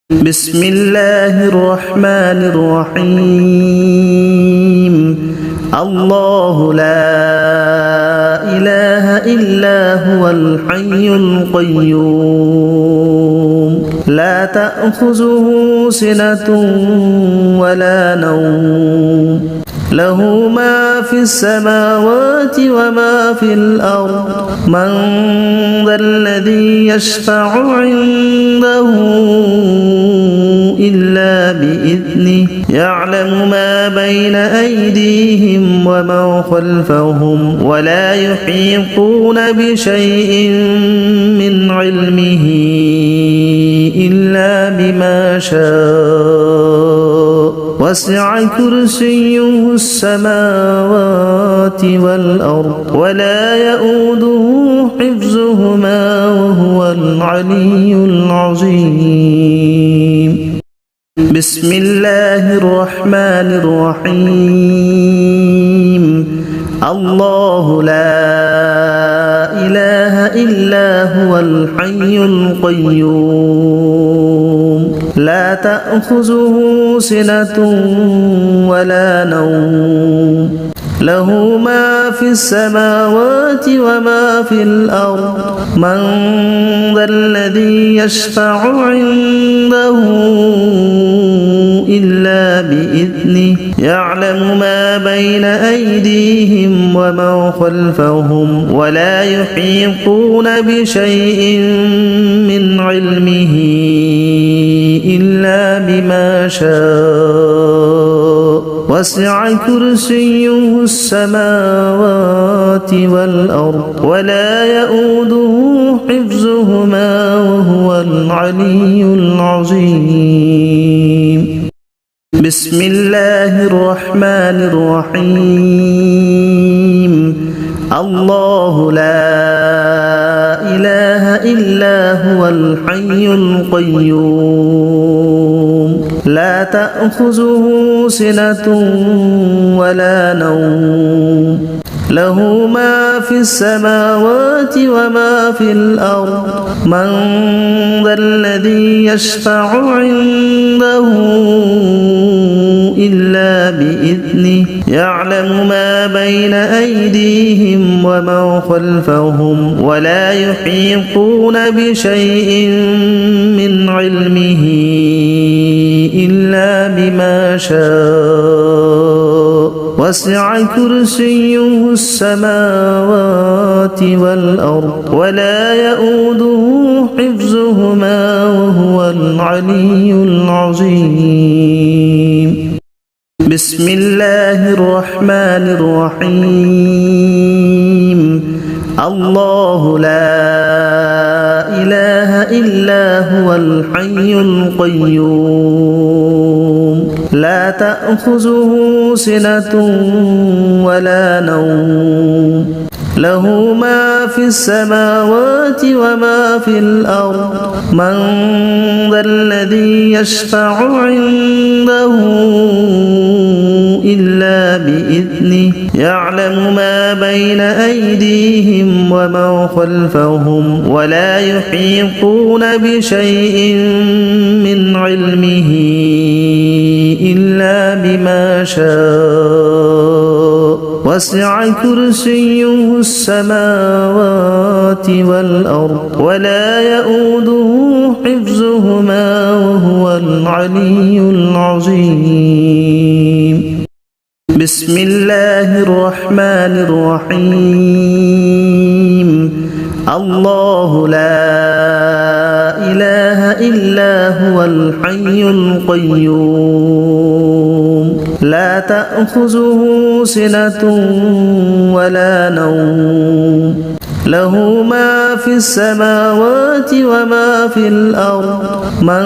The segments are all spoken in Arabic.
بسم الله الرحمن الرحيم الله لا إله إلا هو الحي القيوم لا تأخذه سنة ولا نوم له ما في السماوات وما في الأرض من ذا الذي يشفع عنده إلا بإذنه يعلم ما بين أيديهم وما خلفهم ولا يحيطون بشيء من علمه إلا بما شاء وسع كرسيه السماوات والأرض ولا يؤوده حفظهما وهو العلي العظيم بسم الله الرحمن الرحيم الله لا إله إلا هو الحي القيوم لا تأخذه سنة ولا نوم له ما في السماوات وما في الأرض من ذا الذي يشفع عنده إلا بإذنه يعلم ما بين أيديهم وما خلفهم ولا يحيطون بشيء من علمه إلا بما شاء وسع كرسيه السماوات والأرض ولا يؤوده حفظهما وهو العلي العظيم بسم الله الرحمن الرحيم الله لا إله إلا هو الحي القيوم لا تأخذه سنة ولا نوم له ما في السماوات وما في الأرض من ذا الذي يشفع عنده إلا بإذنه يعلم ما بين أيديهم وما خلفهم ولا يحيطون بشيء من علمه إلا بما شاء وسع كرسيه السماوات والأرض ولا يؤوده حفظهما وهو العلي العظيم بسم الله الرحمن الرحيم الله لا إله إلا هو الحي القيوم لا تأخذه سنة ولا نوم له ما في السماوات وما في الأرض من ذا الذي يشفع عنده إلا بإذنه يعلم ما بين أيديهم وما خلفهم ولا يحيطون بشيء من علمه إلا بما شاء وسع كرسيه السماوات والأرض ولا يؤوده حفظهما وهو العلي العظيم بسم الله الرحمن الرحيم الله لا إله إلا هو الحي القيوم لا تأخذه سنة ولا نوم له ما في السماوات وما في الأرض من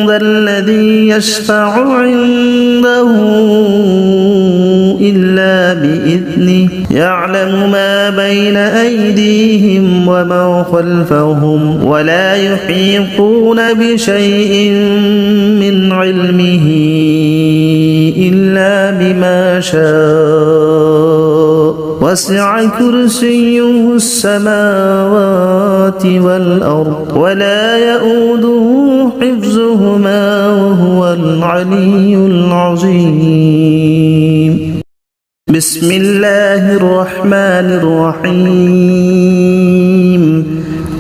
ذا الذي يشفع عنده إلا بإذنه يعلم ما بين أيديهم وما خلفهم ولا يحيطون بشيء من علمه إلا بما شاء وسع كرسيه السماوات والأرض ولا يؤوده حفظهما وهو العلي العظيم بسم الله الرحمن الرحيم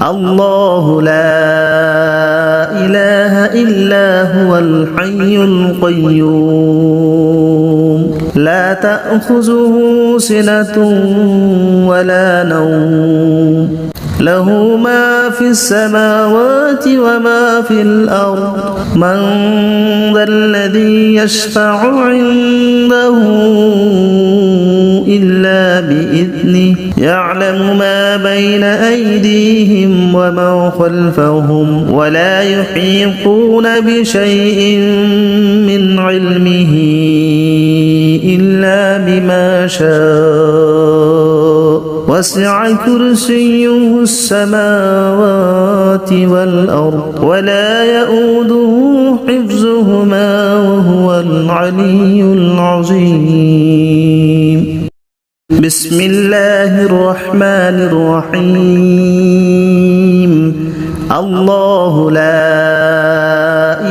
الله لا إله إلا هو الحي القيوم لا تأخذه سنة ولا نوم له ما في السماوات وما في الأرض من ذا الذي يشفع عنده إلا بإذنه يعلم ما بين أيديهم وما خلفهم ولا يحيطون بشيء من علمه إلا بما شاء وسع كرسيه السماوات والأرض ولا يؤوده حفظهما وهو العلي العظيم بسم الله الرحمن الرحيم الله لا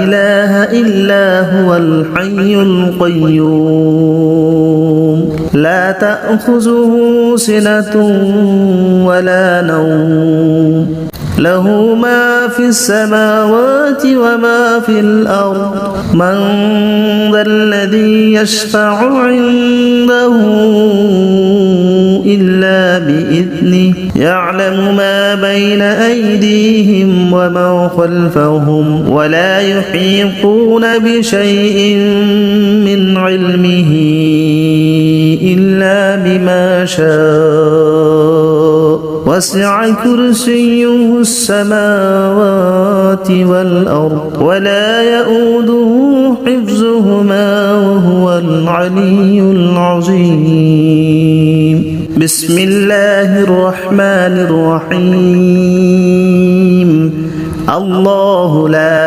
إله إلا هو الحي القيوم لا تأخذه سنة ولا نوم له ما في السماوات وما في الأرض من ذا الذي يشفع عنده إلا بإذنه يعلم ما بين أيديهم وما خلفهم ولا يحيطون بشيء من علمه إلا بما شاء وسع كرسيه السماوات والأرض ولا يؤوده حفظهما وهو العلي العظيم بسم الله الرحمن الرحيم الله لا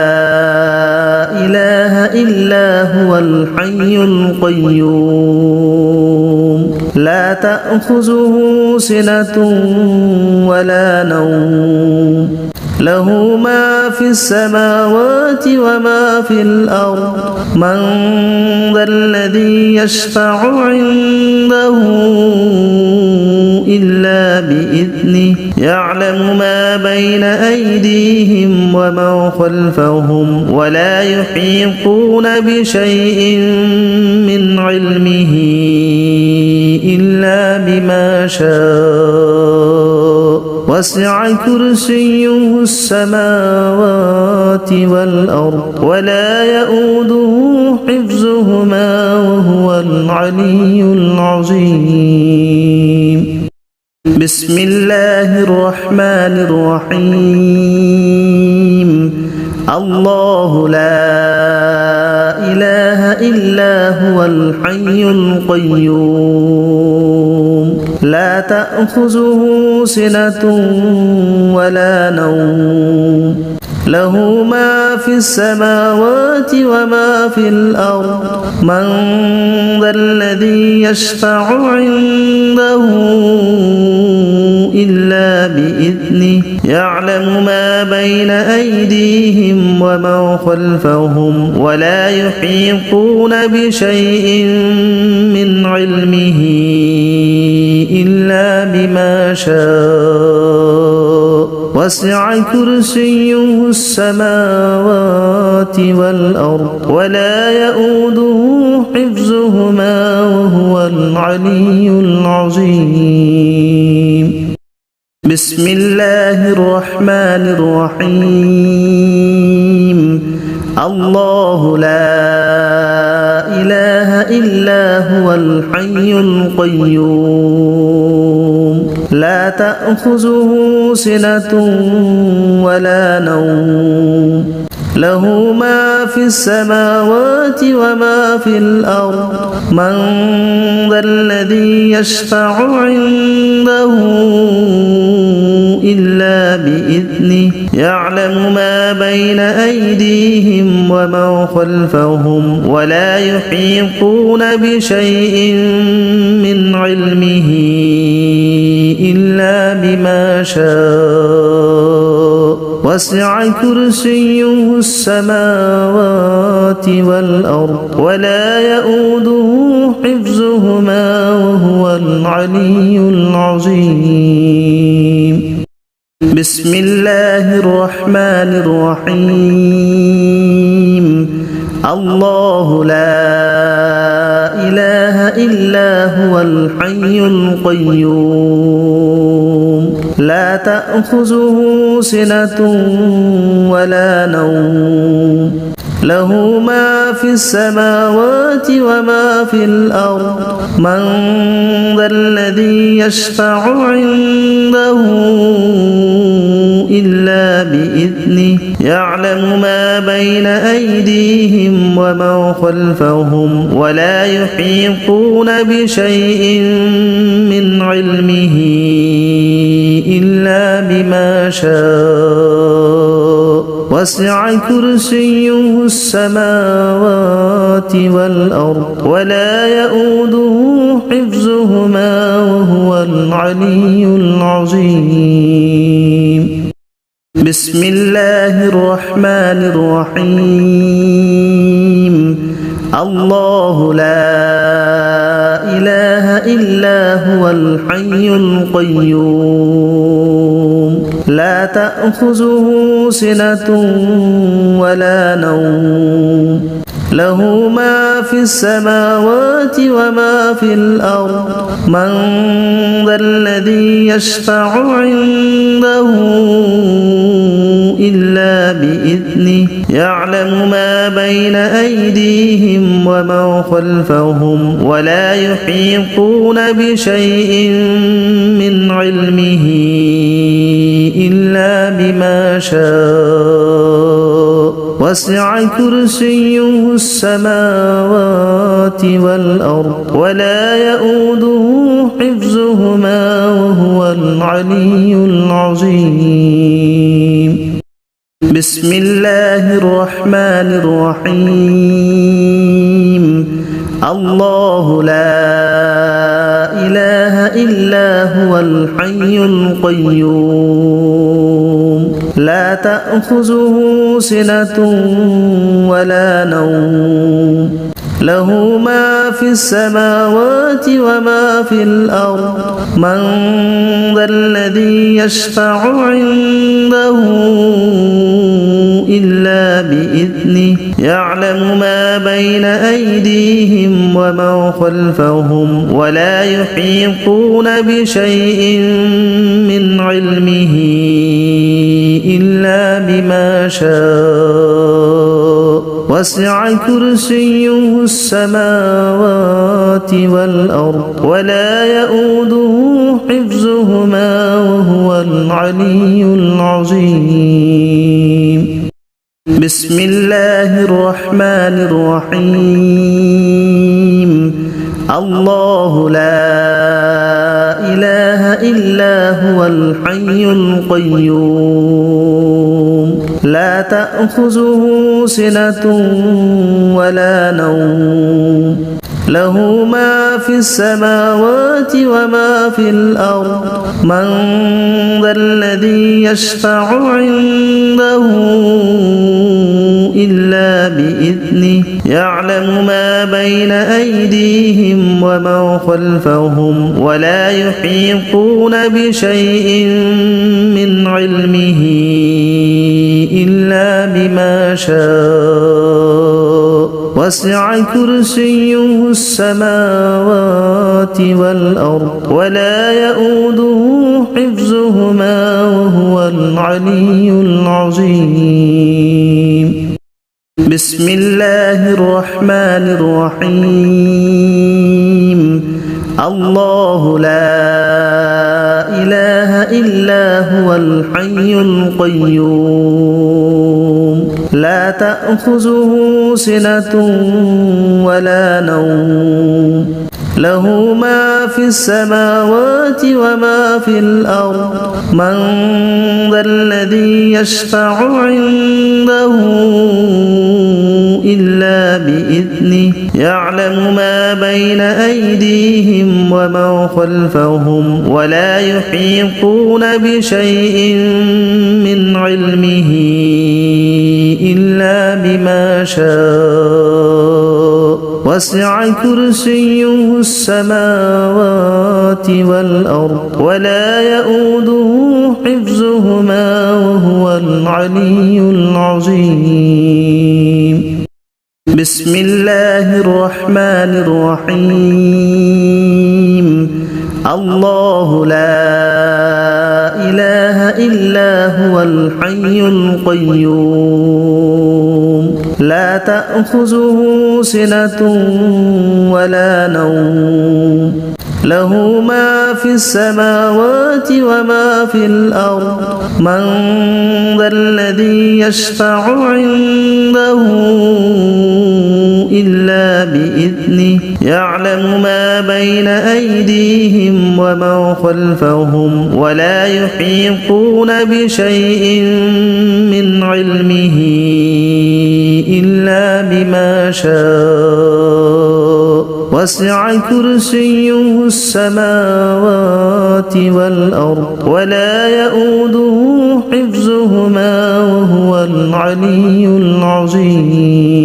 إله إلا هو الحي القيوم لا تأخذه سنة ولا نوم له ما في السماوات وما في الأرض من ذا الذي يشفع عنده إلا بإذنه يعلم ما بين أيديهم وما خلفهم ولا يحيطون بشيء من علمه إلا بما شاء وسع كرسيه السماوات والأرض ولا يؤوده حفظهما وهو العلي العظيم بسم الله الرحمن الرحيم الله لا إله إلا هو الحي القيوم لا تأخذه سنة ولا نوم له ما في السماوات وما في الأرض من ذا الذي يشفع عنده إلا بإذنه يعلم ما بين أيديهم وما خلفهم ولا يحيطون بشيء من علمه إلا بما شاء وسع كرسيه السماوات والأرض ولا يؤوده حفظهما وهو العلي العظيم بسم الله الرحمن الرحيم الله لا إله إلا هو الحي القيوم لا تأخذه سنة ولا نوم له ما في السماوات وما في الأرض من ذا الذي يشفع عنده إلا بإذنه يعلم ما بين أيديهم وما خلفهم ولا يحيطون بشيء من علمه إلا بما شاء وسع كرسيه السماوات والأرض ولا يؤوده حفظهما وهو العلي العظيم بسم الله الرحمن الرحيم الله لا إله إلا هو الحي القيوم لا تأخذه سنة ولا نوم له ما في السماوات وما في الأرض من ذا الذي يشفع عنده إلا بإذنه يعلم ما بين أيديهم وما خلفهم ولا يحيطون بشيء من علمه إلا بما شاء وسع كرسيه السماوات والأرض ولا يؤوده حفظهما وهو العلي العظيم بسم الله الرحمن الرحيم الله لا إله إلا هو الحي القيوم لا تأخذه سنة ولا نوم له ما في السماوات وما في الأرض من ذا الذي يشفع عنده إلا بإذنه يعلم ما بين أيديهم وما خلفهم ولا يحيطون بشيء من علمه إلا بما شاء وسع كرسيه السماوات والأرض ولا يؤوده حفظهما وهو العلي العظيم بسم الله الرحمن الرحيم الله لا إله إلا هو الحي القيوم لا تأخذه سنة ولا نوم له ما في السماوات وما في الأرض من ذا الذي يشفع عنده إلا بإذنه يعلم ما بين أيديهم وما خلفهم ولا يحيطون بشيء من علمه إلا بما شاء وسع كرسيه السماوات والأرض ولا يؤوده حفظهما وهو العلي العظيم بسم الله الرحمن الرحيم الله لا إله إلا هو الحي القيوم لا تأخذه سنة ولا نوم له ما في السماوات وما في الأرض من ذا الذي يشفع عنده إلا بإذنه يعلم ما بين أيديهم وما خلفهم ولا يحيطون بشيء من علمه إلا بما شاء وسع كرسيه السماوات والأرض ولا يؤوده حفظهما وهو العلي العظيم بسم الله الرحمن الرحيم الله لا إله إلا هو الحي القيوم لا تأخذه سنة ولا نوم له ما في السماوات وما في الأرض من ذا الذي يشفع عنده إلا بإذنه يعلم ما بين أيديهم وما خلفهم ولا يحيطون بشيء من علمه إلا بما شاء وسع كرسيه السماوات والأرض ولا يؤوده حفظهما وهو العلي العظيم بسم الله الرحمن الرحيم الله لا إله إلا هو الحي القيوم لا تأخذه سنة ولا نوم له ما في السماوات وما في الأرض من ذا الذي يشفع عنده إلا بإذنه يعلم ما بين أيديهم وما خلفهم ولا يحيطون بشيء من علمه إلا بما شاء وسع كرسيه السماوات والأرض ولا يؤوده حفظهما وهو العلي العظيم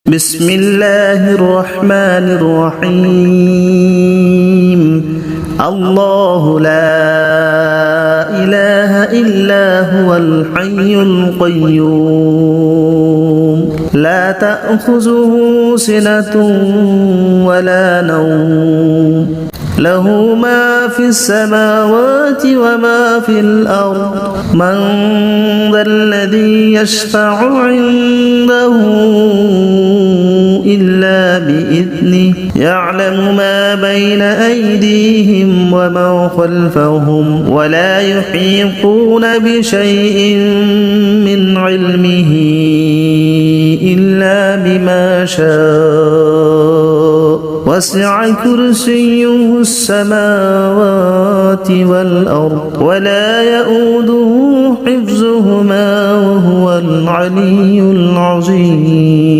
بسم الله الرحمن الرحيم الله لا إله إلا هو الحي القيوم لا تأخذه سنة ولا نوم له ما في السماوات وما في الأرض من ذا الذي يشفع عنده إلا بإذنه يعلم ما بين أيديهم وما خلفهم ولا يحيطون بشيء من علمه إلا بما شاء وسع كرسيه السماوات والأرض ولا يؤوده حفظهما وهو العلي العظيم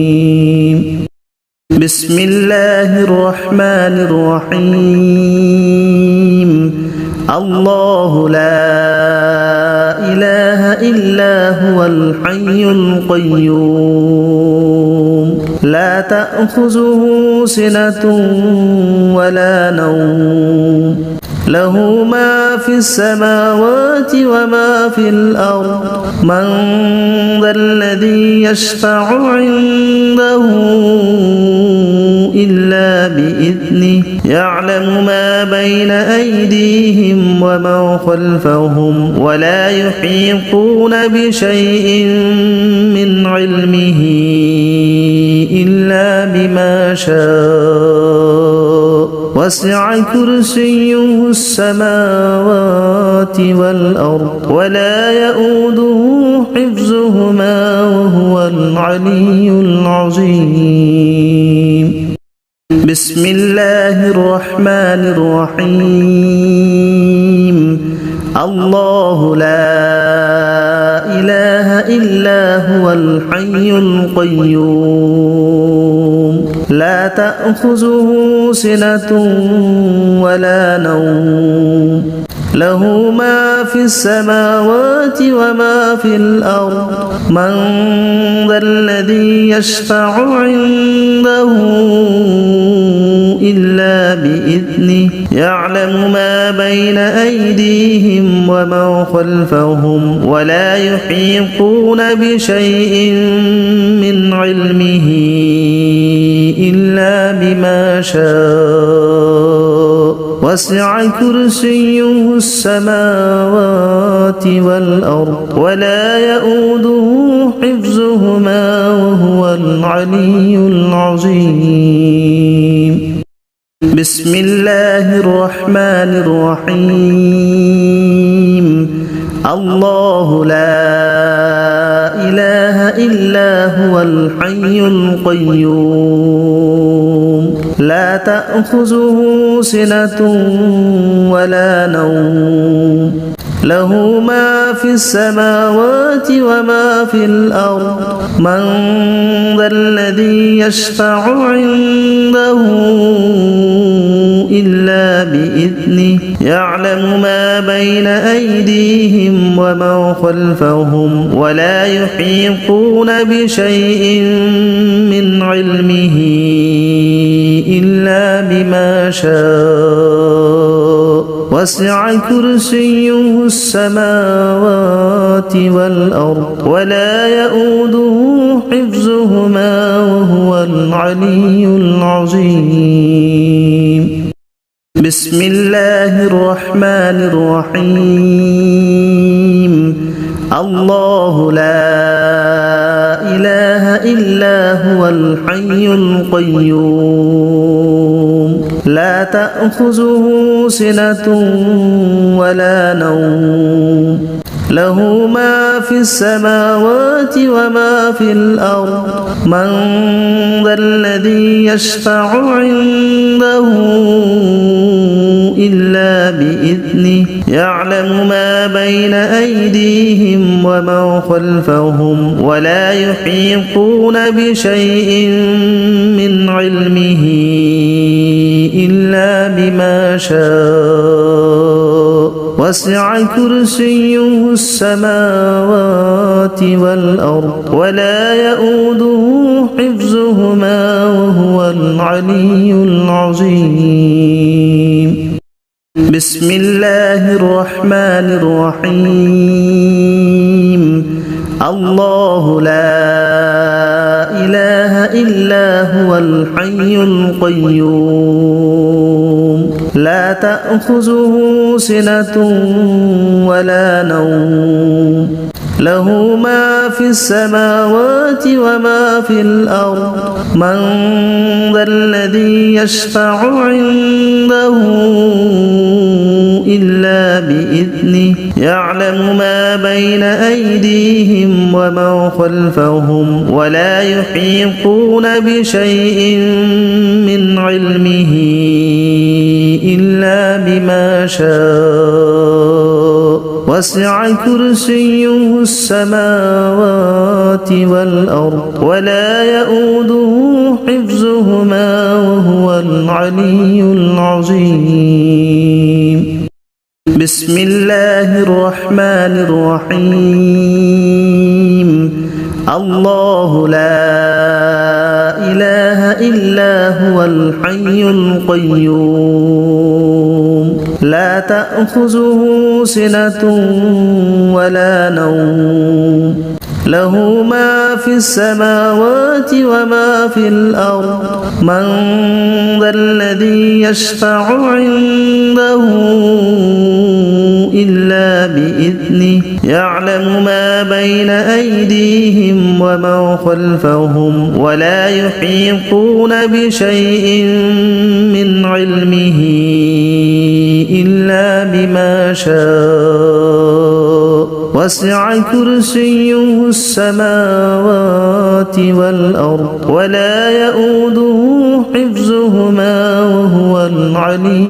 بسم الله الرحمن الرحيم الله لا إله إلا هو الحي القيوم لا تأخذه سنة ولا نوم له ما في السماوات وما في الأرض من ذا الذي يشفع عنده إلا بإذنه يعلم ما بين أيديهم وما خلفهم ولا يحيطون بشيء من علمه إلا بما شاء وسع كرسيه السماوات والأرض ولا يؤوده حفظهما وهو العلي العظيم بسم الله الرحمن الرحيم الله لا إله إلا هو الحي القيوم لا تأخذه سنة ولا نوم له ما في السماوات وما في الأرض من ذا الذي يشفع عنده إلا بإذنه يعلم ما بين أيديهم وما خلفهم ولا يحيطون بشيء من علمه إلا بما شاء وسع كرسيه السماوات والأرض ولا يؤوده حفظهما وهو العلي العظيم بسم الله الرحمن الرحيم الله لا إله إلا هو الحي القيوم لا تأخذه سنة ولا نوم له ما في السماوات وما في الأرض من ذا الذي يشفع عنده إلا بإذنه يعلم ما بين أيديهم وما خلفهم ولا يحيطون بشيء من علمه إلا بما شاء وسع كرسيه السماوات والأرض ولا يؤوده حفظهما وهو العلي العظيم بسم الله الرحمن الرحيم الله لا إله إلا هو الحي القيوم لا تأخذه سنة ولا نوم له ما في السماوات وما في الأرض من ذا الذي يشفع عنده إلا بإذنه يعلم ما بين أيديهم وما خلفهم ولا يحيطون بشيء من علمه إلا بما شاء وسع كرسيه السماوات والأرض ولا يؤوده حفظهما وهو العلي العظيم بسم الله الرحمن الرحيم الله لا إله إلا هو الحي القيوم لا تأخذه سنة ولا نوم له ما في السماوات وما في الأرض من ذا الذي يشفع عنده إلا بإذنه يعلم ما بين أيديهم وما خلفهم ولا يحيطون بشيء من علمه إلا بما شاء وسع كرسيه السماوات والأرض ولا يؤوده حفظهما وهو العلي العظيم بسم الله الرحمن الرحيم الله لا إله إلا هو الحي القيوم لا تأخذه سنة ولا نوم له ما في السماوات وما في الأرض من ذا الذي يشفع عنده إلا بإذنه يعلم ما بين أيديهم وما خلفهم ولا يحيطون بشيء من علمه إلا بما شاء وسع كرسيه السماوات والأرض ولا يؤوده حفظهما وهو العلي